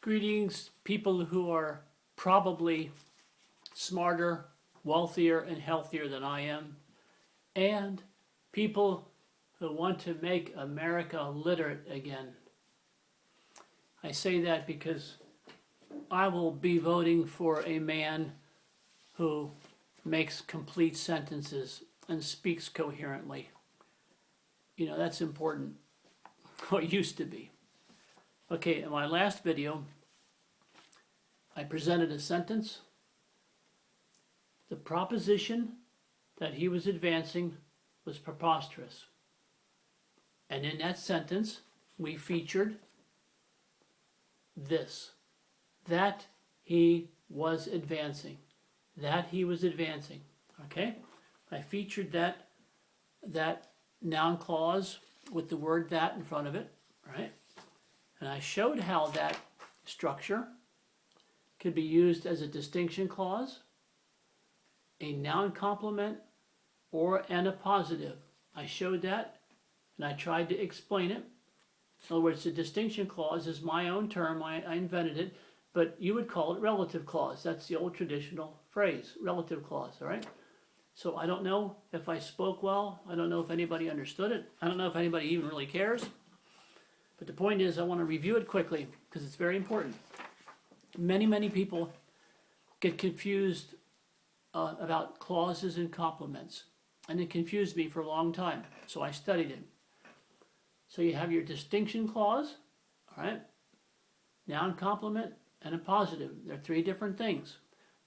Greetings, people who are probably smarter, wealthier, and healthier than I am, and people who want to make America literate again. I say that because I will be voting for a man who makes complete sentences and speaks coherently. You know, that's important, or it used to be. Okay, in my last video, I presented a sentence. The proposition that he was advancing was preposterous. And in that sentence, we featured this, that he was advancing. That he was advancing, okay? I featured that noun clause with the word that in front of it, right? And I showed how that structure could be used as a distinction clause, a noun complement, or an appositive. I showed that, and I tried to explain it. In other words, the distinction clause is my own term. I invented it, but you would call it relative clause. That's the old traditional phrase, relative clause, all right? So I don't know if I spoke well. I don't know if anybody understood it. I don't know if anybody even really cares. But the point is, I want to review it quickly because it's very important. Many people get confused about clauses and complements, and it confused me for a long time, so I studied it. So you have your distinction clause, all right, noun complement, and appositive. They're three different things.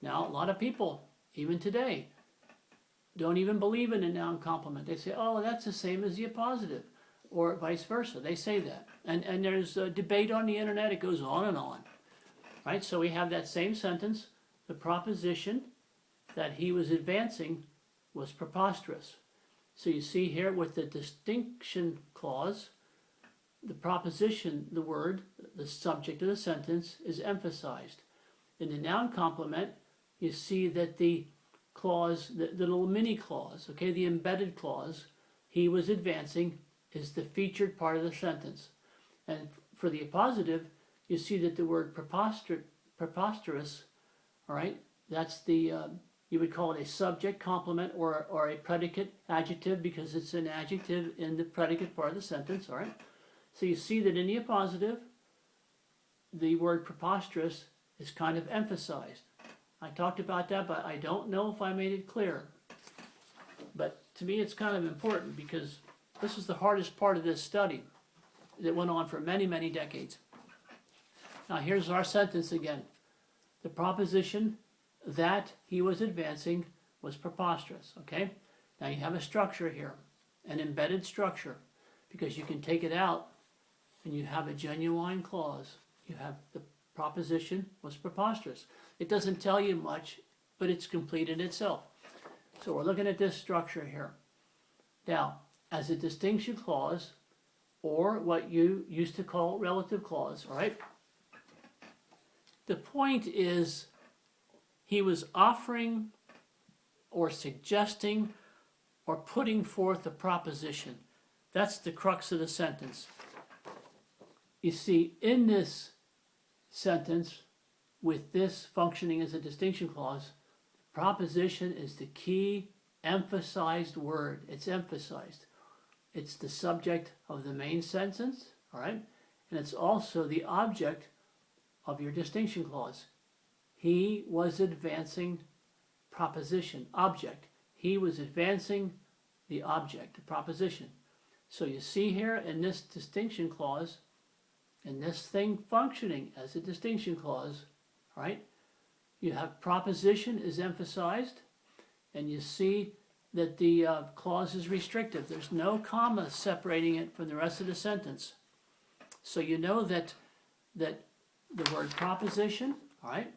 Now, a lot of people, even today, don't even believe in a noun complement. They say, oh, that's the same as the appositive, or vice versa. They say that. And there's a debate on the internet. It goes on and on. Right? So we have that same sentence. The proposition that he was advancing was preposterous. So you see here with the distinction clause, the proposition, the word, the subject of the sentence is emphasized. In the noun complement, you see that the clause, the little mini clause, okay, the embedded clause, he was advancing, is the featured part of the sentence. And for the appositive, you see that the word preposterous, all right, that's the, you would call it a subject, complement, or a predicate adjective because it's an adjective in the predicate part of the sentence, all right? So you see that in the appositive, the word preposterous is kind of emphasized. I talked about that, but I don't know if I made it clear. But to me, it's kind of important because this is the hardest part of this study that went on for many decades. Now here's our sentence again. The proposition that he was advancing was preposterous, okay? Now you have a structure here, an embedded structure, because you can take it out and you have a genuine clause. You have the proposition was preposterous. It doesn't tell you much, but it's complete in itself. So we're looking at this structure here. Now, as a distinction clause, or what you used to call relative clause, all right? The point is he was offering or suggesting or putting forth a proposition. That's the crux of the sentence. You see, in this sentence, with this functioning as a distinction clause, proposition is the key emphasized word. It's emphasized. It's the subject of the main sentence, all right? And it's also the object of your distinction clause. He was advancing proposition, object. He was advancing the object, the proposition. So you see here in this distinction clause, in this thing functioning as a distinction clause, right? You have proposition is emphasized, and you see that the clause is restrictive. There's no comma separating it from the rest of the sentence. So you know that the word proposition, all right,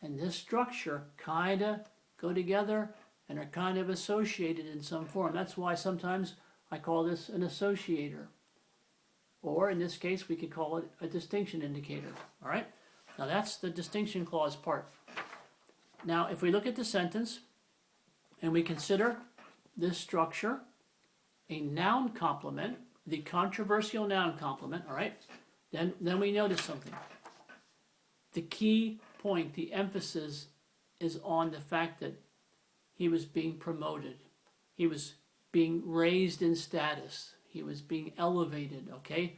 and this structure kind of go together and are kind of associated in some form. That's why sometimes I call this an associator. Or in this case, we could call it a distinction indicator, all right? Now that's the distinction clause part. Now, if we look at the sentence and we consider this structure a noun complement, the controversial noun complement, all right, then we notice something. the key point, the emphasis is on the fact that he was being promoted. He was being raised in status. He was being elevated, okay?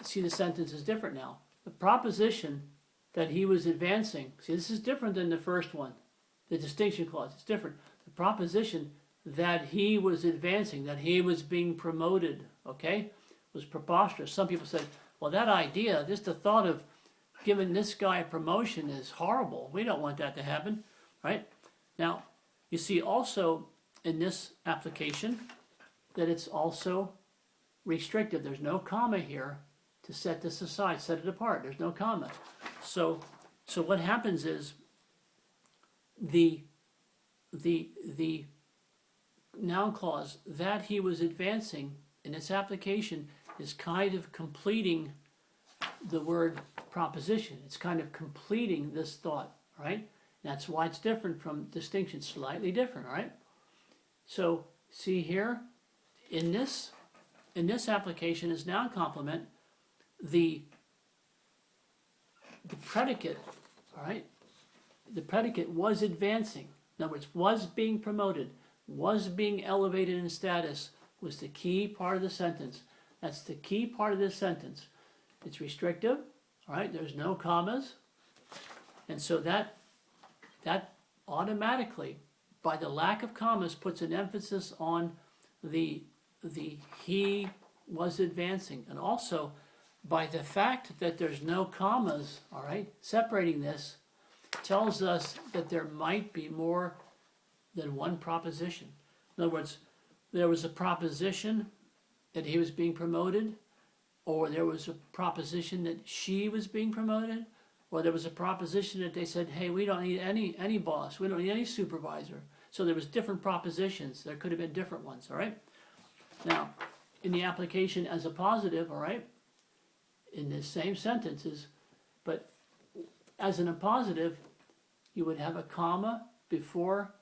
See, the sentence is different now. The proposition that he was advancing, see, this is different than the first one. The distinction clause, it's different. The proposition that he was advancing, that he was being promoted, okay, was preposterous. Some people said, well, that idea, just the thought of giving this guy a promotion is horrible. We don't want that to happen, right? Now, you see also in this application that it's also restrictive. There's no comma here to set this aside, set it apart. There's no comma. So what happens is the noun clause that he was advancing in its application is kind of completing the word proposition. It's kind of completing this thought, right? That's why it's different from distinction, slightly different, right? So see here, in this application is noun complement, the predicate, all right? The predicate was advancing. In other words, was being promoted, was being elevated in status, was the key part of the sentence. That's the key part of this sentence. It's restrictive, all right? There's no commas. And so that automatically, by the lack of commas, puts an emphasis on the he was advancing. And also, by the fact that there's no commas, all right, separating this, tells us that there might be more than one proposition. In other words, there was a proposition that he was being promoted, or there was a proposition that she was being promoted, or there was a proposition that they said, hey, we don't need any boss, we don't need any supervisor. So there was different propositions. There could have been different ones, all right? Now, in the application as a positive, all right, in the same sentences, but as an appositive, you would have a comma before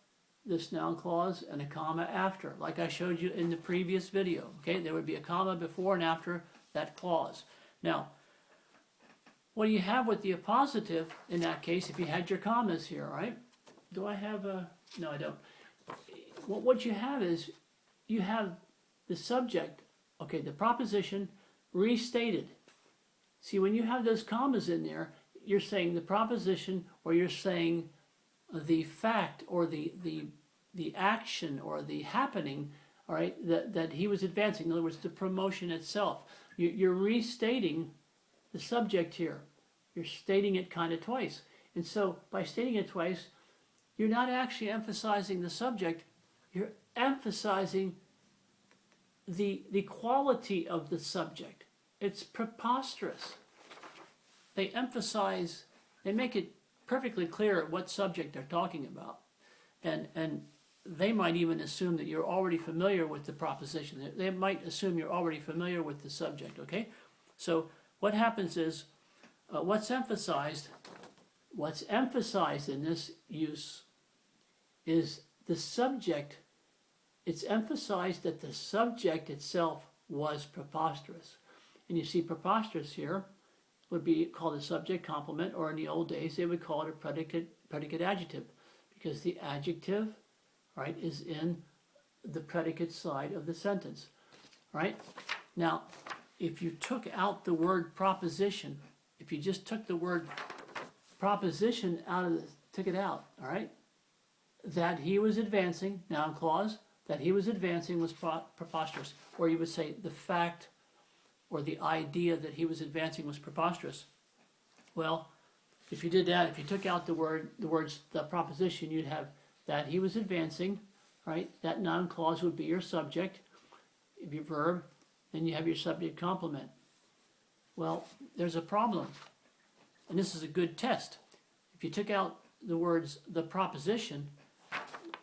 this noun clause and a comma after, like I showed you in the previous video, okay? There would be a comma before and after that clause. Now, what do you have with the appositive in that case if you had your commas here, all right? Do I have a... No, I don't. What you have is, you have the subject, okay, the proposition restated. See, when you have those commas in there, you're saying the proposition, or you're saying the fact, or the action, or the happening, all right, that he was advancing. In other words, the promotion itself. You're restating the subject here. You're stating it kind of twice. And so, by stating it twice, you're not actually emphasizing the subject, you're emphasizing the quality of the subject. It's preposterous. They make it perfectly clear what subject they're talking about. And they might even assume that you're already familiar with the proposition. They might assume you're already familiar with the subject, okay? So what happens is, what's emphasized in this use is the subject. It's emphasized that the subject itself was preposterous. And you see preposterous here would be called a subject complement, or in the old days they would call it a predicate adjective, because the adjective, right, is in the predicate side of the sentence, right? Now, if you took out the word proposition, if you just took the word proposition took it out, all right? That he was advancing, noun clause, that he was advancing was preposterous. Or you would say the fact or the idea that he was advancing was preposterous. Well, if you did that, if you took out the proposition, you'd have that he was advancing, right? That noun clause would be your subject, your verb, then you have your subject complement. Well, there's a problem, and this is a good test. If you took out the words the proposition,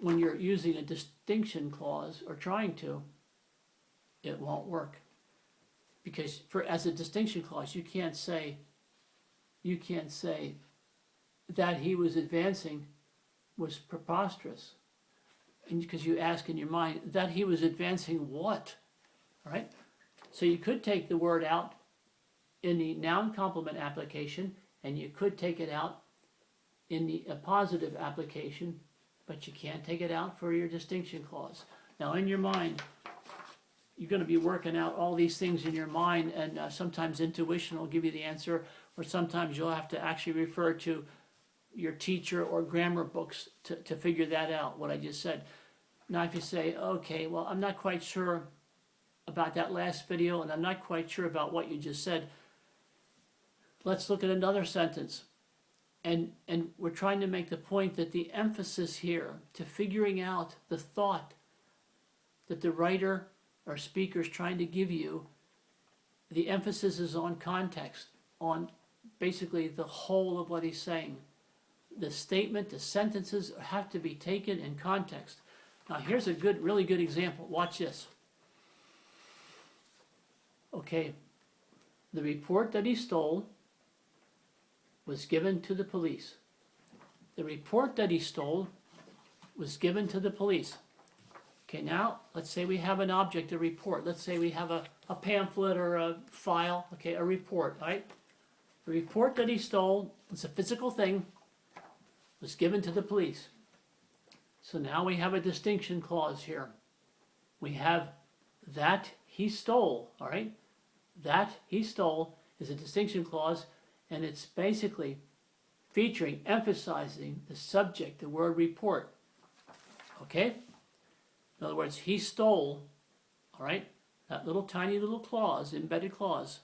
when you're using a distinction clause or trying to, it won't work. Because as a distinction clause, you can't say that he was advancing was preposterous. And because you ask in your mind, that he was advancing what? All right? So you could take the word out in the noun complement application and you could take it out in the appositive application, but you can't take it out for your distinction clause. Now, in your mind, you're going to be working out all these things in your mind, and sometimes intuition will give you the answer, or sometimes you'll have to actually refer to your teacher or grammar books to figure that out, what I just said. Now, if you say, okay, well, I'm not quite sure about that last video, and I'm not quite sure about what you just said, let's look at another sentence. And we're trying to make the point that the emphasis here to figuring out the thought that the writer or speaker is trying to give you, the emphasis is on context, on basically the whole of what he's saying. The statement, the sentences have to be taken in context. Now here's a really good example. Watch this. Okay, the report that he stole was given to the police. The report that he stole was given to the police. Okay, now let's say we have an object, a report. Let's say we have a pamphlet or a file, okay, a report, right? The report that he stole, it's a physical thing, was given to the police. So now we have a distinction clause here. We have that he stole, all right? That he stole is a distinction clause, and it's basically featuring, emphasizing the subject, the word report. Okay? In other words, he stole, all right? That little tiny little clause, embedded clause,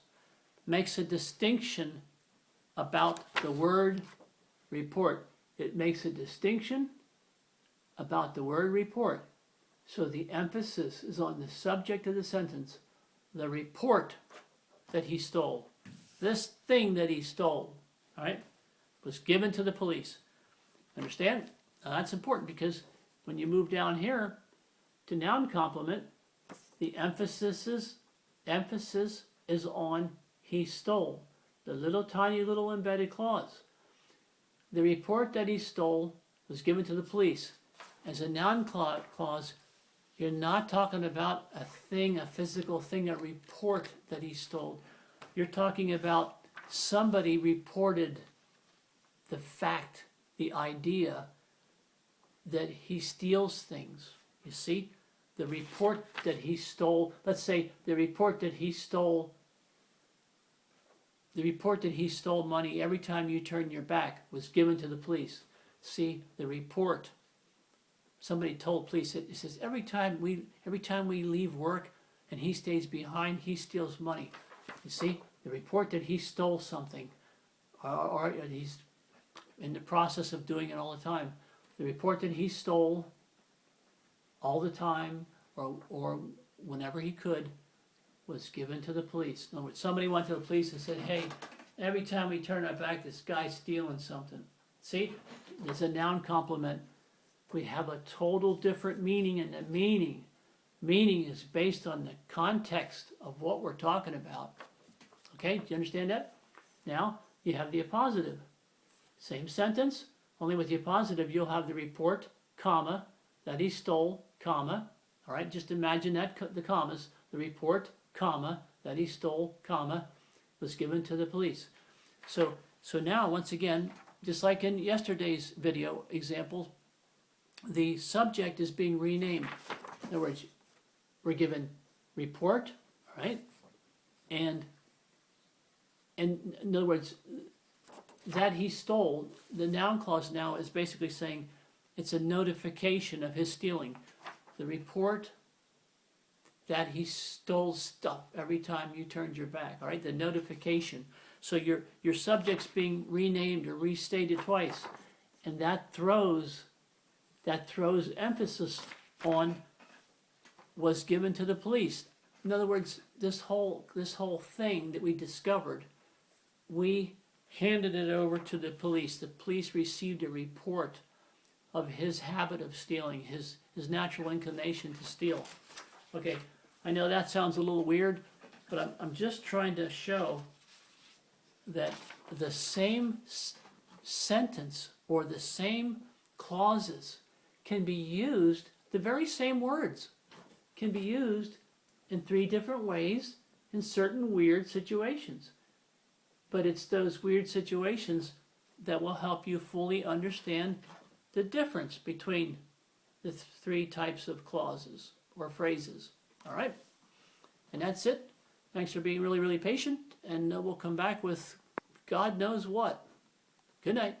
makes a distinction about the word report. It makes a distinction about the word report. So the emphasis is on the subject of the sentence, the report that he stole. This thing that he stole, all right, was given to the police. Understand? Now that's important because when you move down here to noun complement, the emphasis is on he stole. The little tiny little embedded clause. The report that he stole was given to the police. As a noun clause, you're not talking about a thing, a physical thing, a report that he stole. You're talking about somebody reported the fact, the idea that he steals things. You see? The report that he stole, let's say the report that he stole money every time you turn your back was given to the police. See, the report, somebody told police, it says every time we leave work and he stays behind, he steals money. You see, the report that he stole something, or he's in the process of doing it all the time. The report that he stole all the time, or whenever he could, was given to the police. In other words, somebody went to the police and said, hey, every time we turn our back, this guy's stealing something. See, it's a noun complement. We have a total different meaning, and the meaning is based on the context of what we're talking about. Okay, do you understand that? Now, you have the appositive. Same sentence, only with the appositive, you'll have the report, comma, that he stole, comma. All right, just imagine that, the commas. The report, comma, that he stole, comma, was given to the police. So now, once again, just like in yesterday's video example, the subject is being renamed. In other words, we're given report, all right, and in other words, that he stole, the noun clause now is basically saying it's a notification of his stealing. The report that he stole stuff every time you turned your back, all right, the notification. So your subject's being renamed or restated twice, and that throws emphasis on was given to the police. In other words, this whole thing that we discovered, we handed it over to the police. The police received a report of his habit of stealing, his natural inclination to steal. Okay, I know that sounds a little weird, but I'm just trying to show that the same sentence or the same clauses can be used, the very same words can be used in 3 different ways in certain weird situations but it's those weird situations that will help you fully understand the difference between the three types of clauses or phrases. All right? And that's it. Thanks for being really, really patient, and we'll come back with God knows what. Good night.